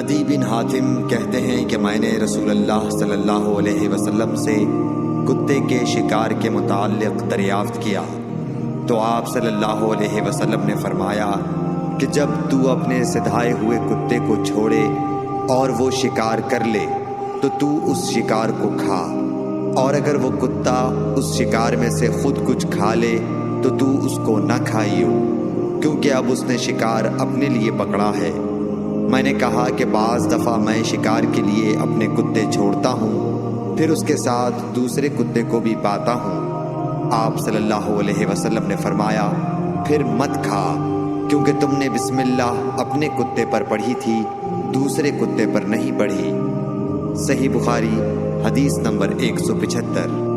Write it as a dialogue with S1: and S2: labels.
S1: عدی بن حاتم کہتے ہیں کہ میں نے رسول اللہ صلی اللہ علیہ وسلم سے کتے کے شکار کے متعلق دریافت کیا تو آپ صلی اللہ علیہ وسلم نے فرمایا کہ جب تو اپنے سدھائے ہوئے کتے کو چھوڑے اور وہ شکار کر لے تو تو اس شکار کو کھا، اور اگر وہ کتا اس شکار میں سے خود کچھ کھا لے تو اس کو نہ کھائیو، کیونکہ اب اس نے شکار اپنے لیے پکڑا ہے۔ میں نے کہا کہ بعض دفعہ میں شکار کے لیے اپنے کتے چھوڑتا ہوں، پھر اس کے ساتھ دوسرے کتے کو بھی پاتا ہوں۔ آپ صلی اللہ علیہ وسلم نے فرمایا پھر مت کھا، کیونکہ تم نے بسم اللہ اپنے کتے پر پڑھی تھی، دوسرے کتے پر نہیں پڑھی۔ صحیح بخاری حدیث نمبر 175۔